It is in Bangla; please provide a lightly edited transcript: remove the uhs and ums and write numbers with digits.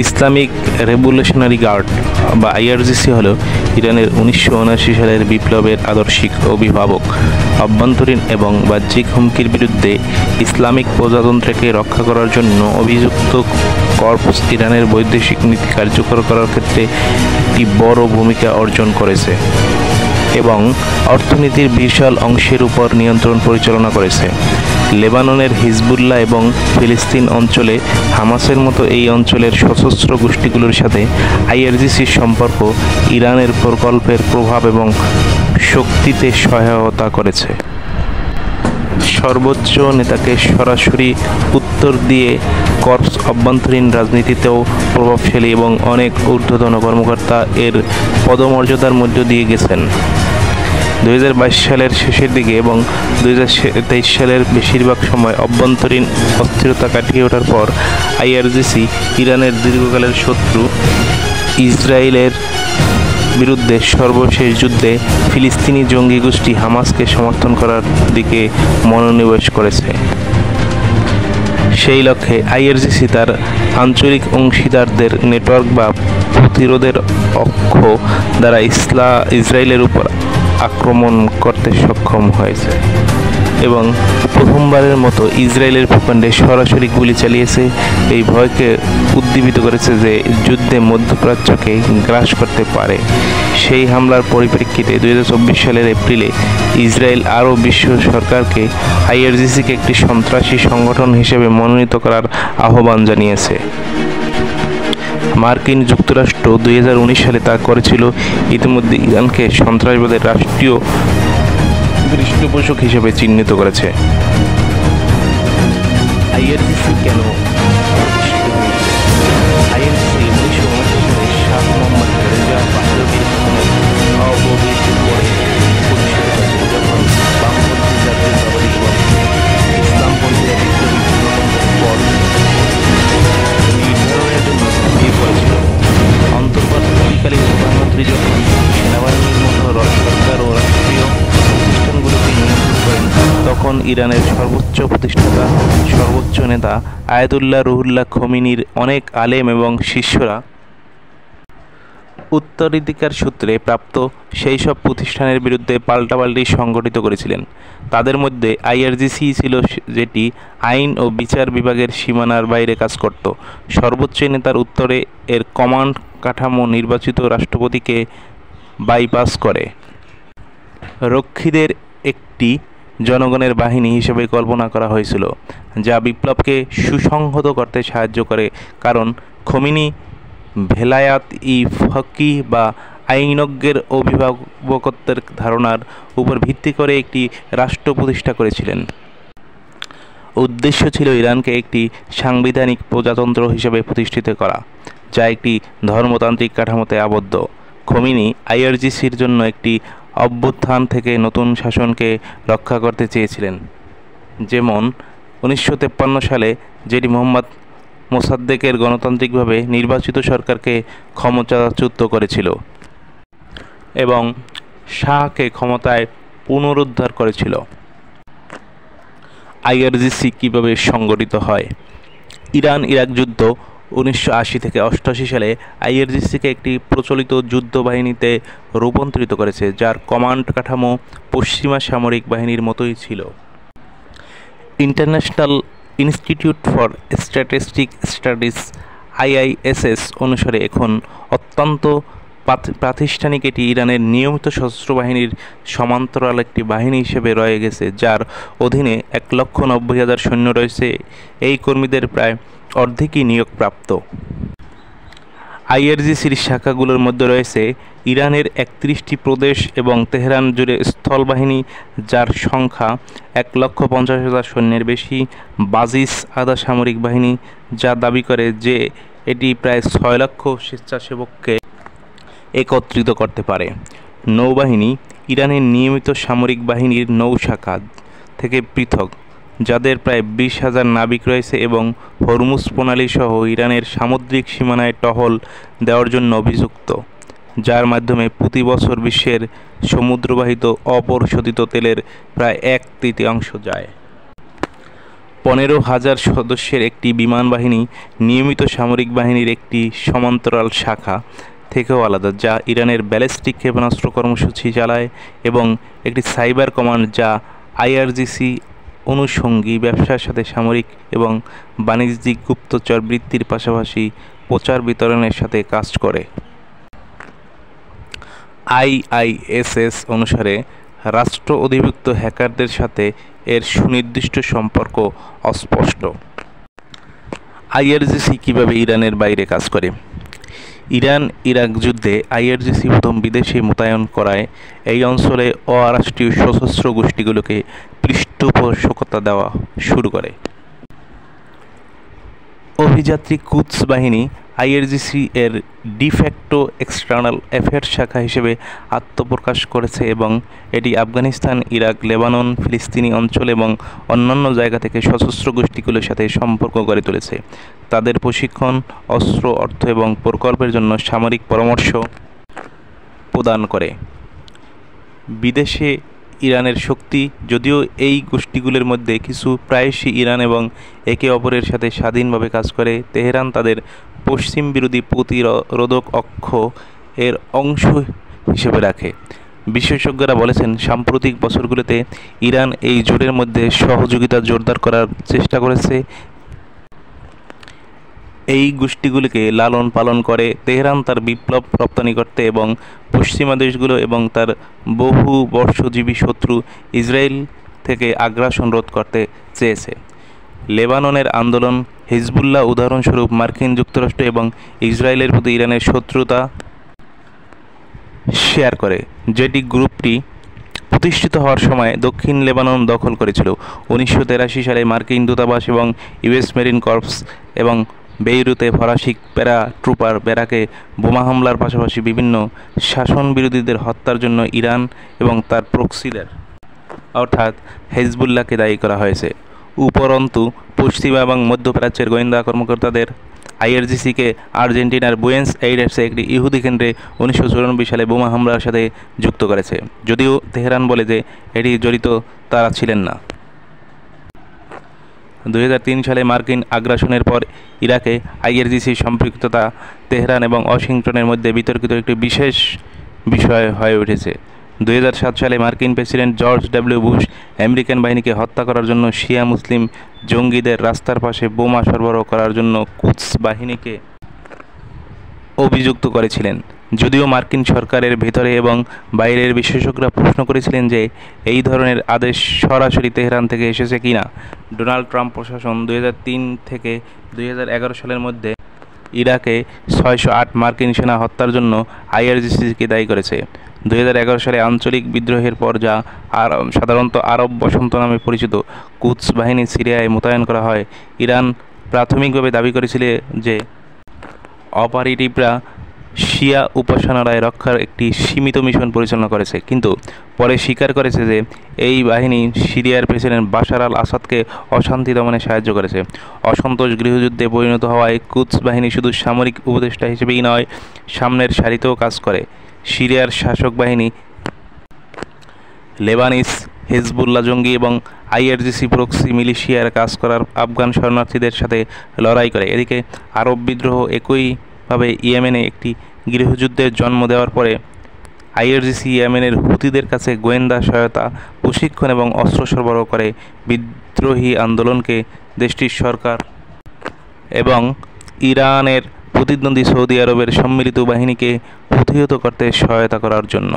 ইসলামিক রেভলিউশনারি গার্ড বা আইআরজিসি হল ইরানের 1979 সালের বিপ্লবের আদর্শিক অভিভাবক। অভ্যন্তরীণ এবং বাহ্যিক হুমকির বিরুদ্ধে ইসলামিক প্রজাতন্ত্রকে রক্ষা করার জন্য অভিযুক্ত কর্পস ইরানের বৈদেশিক নীতি কার্যকর করার ক্ষেত্রে একটি বড় ভূমিকা অর্জন করেছে এবং অর্থনীতির বিশাল অংশের উপর নিয়ন্ত্রণ পরিচালনা করেছে। লেবাননের হিজবুল্লাহ এবং ফিলিস্তিন অঞ্চলে হামাসের মতো এই অঞ্চলের সশস্ত্র গোষ্ঠীগুলোর সাথে আইআরজিসির সম্পর্ক ইরানের প্রকল্পের প্রভাব এবং শক্তিতে সহায়তা করেছে। সর্বোচ্চ নেতাকে সরাসরি উত্তর দিয়ে কর্পস অভ্যন্তরীণ রাজনীতিতেও প্রভাবশালী এবং অনেক ঊর্ধ্বতন কর্মকর্তা এর পদমর্যাদার মধ্য দিয়ে গেছেন। 2022 সালের শেষের দিকে এবং 2023 সালের বেশিরভাগ সময় অভ্যন্তরীণ অস্থিরতা কাটিয়ে ওঠার পর আইআরজিসি ইরানের দীর্ঘকালের শত্রু ইসরায়েলের বিরুদ্ধে সর্বশেষ যুদ্ধে ফিলিস্তিনি জঙ্গি গোষ্ঠী হামাসকে সমর্থন করার দিকে মনোনিবেশ করেছে। সেই লক্ষ্যে আইআরজিসি তার আঞ্চলিক অংশীদারদের নেটওয়ার্ক বা প্রতিরোধের অক্ষ দ্বারা ইসরায়েলের উপর আক্রমণ করতে সক্ষম হয়েছে এবং প্রথমবারের মতো ইসরায়েলের ভূখণ্ডে সরাসরি গুলি চালিয়েছে। এই ভয়কে উদ্দীপিত করেছে যে যুদ্ধে মধ্যপ্রাচ্যকে গ্রাস করতে পারে। সেই হামলার পরিপ্রেক্ষিতে 2024 সালের এপ্রিলে ইসরায়েল আরও বিশ্ব সরকারকে আইআরজিসিকে একটি সন্ত্রাসী সংগঠন হিসেবে মনোনীত করার আহ্বান জানিয়েছে। মার্কিন যুক্তরাষ্ট্র 2019 সালে তা করেছিল। ইতিমধ্যে ইরানকে সন্ত্রাসবাদের রাষ্ট্রীয় পৃষ্ঠপোষক হিসেবে চিহ্নিত করেছে। আইআরজিসি কেন প্রতিষ্ঠিত হয়েছে? আইআরজিসি 1979 সালে শাহ মোহাম্মদ রেজা পাহলভীর অবহেলার পরে প্রতিষ্ঠিত হয়েছিল, যখন বামপন্থী জাতীয়তাবাদী এবং ইসলামপন্থীরা বিপ্লবীর পর নির্ধারণের জন্য ঝাঁপিয়ে পড়েছিল। অন্তর্বর্তীকালীন প্রধানমন্ত্রী যখন সেনাবাহিনীর মতো সরকার ও রাষ্ট্রীয় প্রতিষ্ঠানগুলোকে নিয়ন্ত্রণ করেন, তখন ইরানের সর্বোচ্চ নেতা আয়াতুল্লাহ রুহুল্লাহ খোমেনির অনেক আলেম এবং শিষ্যরা উত্তরাধিকার সূত্রে প্রাপ্ত সেই সব প্রতিষ্ঠানের বিরুদ্ধে পাল্টাপাল্টি সংগঠিত করেছিলেন। তাদের মধ্যে আইআরজিসি ছিল, যেটি আইন ও বিচার বিভাগের সীমানার বাইরে কাজ করত। সর্বোচ্চ নেতার উত্তরে এর কমান্ড কাঠামো নির্বাচিত রাষ্ট্রপতিকে বাইপাস করে রক্ষীদের একটি জনগণের বাহিনী হিসেবে কল্পনা করা হয়েছিল, যা বিপ্লবকে সুসংহত করতে সাহায্য করে। কারণ খোমেনি ভেলায়াত-ই-ফকিহ বা আইনজ্ঞের অভিভাবকত্বের ধারণার উপর ভিত্তি করে একটি রাষ্ট্র প্রতিষ্ঠা করেছিলেন। উদ্দেশ্য ছিল ইরানকে একটি সাংবিধানিক প্রজাতন্ত্র হিসেবে প্রতিষ্ঠিত করা, যা একটি ধর্মতান্ত্রিক কাঠামোতে আবদ্ধ। খোমেনি আইআরজিসির জন্য একটি অভ্যুত্থান থেকে নতুন শাসনকে রক্ষা করতে চেয়েছিলেন, যেমন 1953 সালে যেটি মোহাম্মদ মোসাদ্দেকের গণতান্ত্রিকভাবে নির্বাচিত সরকারকে ক্ষমতাচ্যুত করেছিল এবং শাহকে ক্ষমতায় পুনরুদ্ধার করেছিল। আইআরজিসি কীভাবে সংগঠিত হয়? ইরান ইরাক যুদ্ধ 1980 থেকে 88 সালে আইআরজিসিকে একটি প্রচলিত যুদ্ধ বাহিনীতে রূপান্তরিত করেছে, যার কমান্ড কাঠামো পশ্চিমা সামরিক বাহিনীর মতোই ছিল। International institute for strategic studies IISS অনুসারে এখন অত্যন্ত প্রাতিষ্ঠানিক এটি ইরানের নিয়মিত সশস্ত্র বাহিনীর সমান্তরাল একটি বাহিনী হিসেবে রয়ে গেছে, যার অধীনে 1,90,000 সৈন্য রয়েছে। এই কর্মীদের প্রায় অর্ধেকই নিয়োগপ্রাপ্ত। আইআরজিসির শাখাগুলোর মধ্যে রয়েছে ইরানের 31টি প্রদেশ এবং তেহরান জুড়ে স্থলবাহিনী, যার সংখ্যা 1,50,000 সৈন্যের বেশি, বাজিস আধা সামরিক বাহিনী, যা দাবি করে যে এটি প্রায় 6 লক্ষ স্বেচ্ছাসেবককে একত্রিত করতে পারে। নৌবাহিনী ইরানের নিয়মিত সামরিক বাহিনীর নৌ শাখা থেকে পৃথক, যাদের প্রায় 20,000 নাবিক রয়েছে এবং হরমুজ প্রণালী সহ ইরানের সামুদ্রিক সীমানায় টহল দেওয়ার জন্য অভিযুক্ত, যার মাধ্যমে প্রতি বছর বিশ্বের সমুদ্রবাহিত অপরিশোধিত তেলের প্রায় 1/3 যায়। 15,000 সদস্যের একটি বিমান বাহিনী নিয়মিত সামরিক বাহিনীর একটি সমান্তরাল শাখা থেকেও আলাদা, যা ইরানের ব্যালিস্টিক ক্ষেপণাস্ত্র কর্মসূচি চালায়, এবং একটি সাইবার কমান্ড যা আইআরজিসি অনুষঙ্গী ব্যবসার সাথে সামরিক এবং বাণিজ্যিক গুপ্তচর বৃত্তির পাশাপাশি প্রচার বিতরণের সাথে কাজ করে। আইআইএসএস অনুসারে রাষ্ট্র অধিভুক্ত হ্যাকারদের সাথে এর সুনির্দিষ্ট সম্পর্ক অস্পষ্ট। আইআরজিসি কিভাবে ইরানের বাইরে কাজ করে? ইরান ইরাক যুদ্ধে আইআরজিসি প্রথম বিদেশে মোতায়েন করায় এই অঞ্চলে অরাষ্ট্রীয় সশস্ত্র গোষ্ঠীগুলোকে পৃষ্ঠপোষকতা দেওয়া শুরু করে। অভিযাত্রী কুদস বাহিনী আইআরজিসি এর ডিফ্যাক্টো এক্সটার্নাল অ্যাফেয়ার্স শাখা হিসেবে আত্মপ্রকাশ করেছে এবং এটি আফগানিস্তান, ইরাক, লেবানন, ফিলিস্তিনি অঞ্চল এবং অন্যান্য জায়গা থেকে সশস্ত্র গোষ্ঠীগুলোর সাথে সম্পর্ক গড়ে তুলেছে। তাদের প্রশিক্ষণ, অস্ত্র, অর্থ এবং প্রকল্পের জন্য সামরিক পরামর্শ প্রদান করে। বিদেশে ইরানের শক্তি, যদিও এই গোষ্ঠীগুলোর মধ্যে কিছু প্রায়শই ইরান এবং একে অপরের সাথে স্বাধীনভাবে কাজ করে, তেহরান তাদের পশ্চিম বিরোধী প্রতিরোধক অক্ষ এর অংশ হিসেবে রাখে। বিশেষজ্ঞরা বলেছেন, সাম্প্রতিক বছরগুলোতে ইরান এই জোটের মধ্যে সহযোগিতা জোরদার করার চেষ্টা করেছে। এই গোষ্ঠীগুলিকে লালন পালন করে তেহরান তার বিপ্লব রপ্তানি করতে এবং পশ্চিমা দেশগুলো এবং তার বহু বর্ষজীবী শত্রু ইসরায়েল থেকে আগ্রাসন রোধ করতে চেয়েছে। লেবাননের আন্দোলন, হিজবুল্লাহ উদাহরণস্বরূপ মার্কিন যুক্তরাষ্ট্র এবং ইসরায়েলের প্রতি ইরানের শত্রুতা শেয়ার করে, যেটি গ্রুপটি প্রতিষ্ঠিত হওয়ার সময় দক্ষিণ লেবানন দখল করেছিল। 1983 সালে মার্কিন দূতাবাস এবং ইউএস মেরিন কর্পস এবং বেইরুতে ফরাসি প্যারা ট্রুপার ব্যারাকে বোমা হামলার পাশাপাশি বিভিন্ন শাসন বিরোধীদের হত্যার জন্য ইরান এবং তার প্রক্সিদের অর্থাৎ হিজবুল্লাহকে দায়ী করা হয়েছে। উপরন্তু পশ্চিমা এবং মধ্যপ্রাচ্যের গোয়েন্দা কর্মকর্তাদের আইআরজিসিকে আর্জেন্টিনার বুয়েন্স এইরেসে একটি ইহুদি কেন্দ্রে 1994 সালে বোমা হামলার সাথে যুক্ত করেছে, যদিও তেহরান বলে যে এটি জড়িত তারা ছিলেন না। 2003 সালে মার্কিন আগ্রাসনের পর ইরাকে আইআরজিসির সম্পৃক্ততা তেহরান এবং ওয়াশিংটনের মধ্যে বিতর্কিত একটি বিশেষ বিষয় হয়ে উঠেছে। 2007 সালে মার্কিন president George W Bush American বাহিনীকে হত্যা করার জন্য শিয়া মুসলিম জঙ্গিদের রাস্তার পাশে বোমা সরবরাহ করার জন্য কুদস বাহিনীকে অভিযুক্ত করেছিলেন। যদিও মার্কিন সরকারের ভেতরে এবং বাইরের বিশেষজ্ঞরা প্রশ্ন করেছিলেন যে এই ধরনের আদেশ সরাসরি তেহরান থেকে এসেছে কিনা। ডোনাল্ড ট্রাম্প প্রশাসন 2003 থেকে 2011 সালের মধ্যে ইরাকে 608 মার্কিন সেনা হত্যার জন্য আইআরজিসিকে দায়ী করেছে। 2011 সালে আঞ্চলিক বিদ্রোহের পর, যা সাধারণত আরব বসন্ত নামে পরিচিত, কুদস বাহিনী সিরিয়ায় মোতায়েন করা হয়। ইরান প্রাথমিকভাবে দাবি করেছিল যে অপারেটিভরা শিয়া উপাসনালয় রক্ষার একটি সীমিত মিশন পরিচালনা করেছে, কিন্তু পরে স্বীকার করেছে যে এই বাহিনী সিরিয়ার প্রেসিডেন্ট বাশার আল আসাদকে অশান্তি দমনে সাহায্য করেছে। অসন্তোষ গৃহযুদ্ধে পরিণত হওয়ায় কুদস বাহিনী শুধু সামরিক উপদেষ্টা হিসেবেই নয়, সামনের সারিতেও কাজ করে। সিরিয়ার শাসক বাহিনী লেবানিজ হিজবুল্লাহ জঙ্গি এবং আইআরজিসি প্রক্সি মিলিশিয়ার কাজ করার আফগান শরণার্থীদের সাথে লড়াই করে। এদিকে আরব বিদ্রোহ একইভাবে ইয়েমেনে একটি গৃহযুদ্ধের জন্ম দেওয়ার পরে আইআরজিসি ইয়েমেনের হুতিদের কাছে গোয়েন্দা সহায়তা, প্রশিক্ষণ এবং অস্ত্র সরবরাহ করে, বিদ্রোহী আন্দোলনকে দেশটির সরকার এবং ইরানের প্রতিদ্বন্দ্বী সৌদি আরবের সম্মিলিত বাহিনীকে প্রতিহত করতে সহায়তা করার জন্য।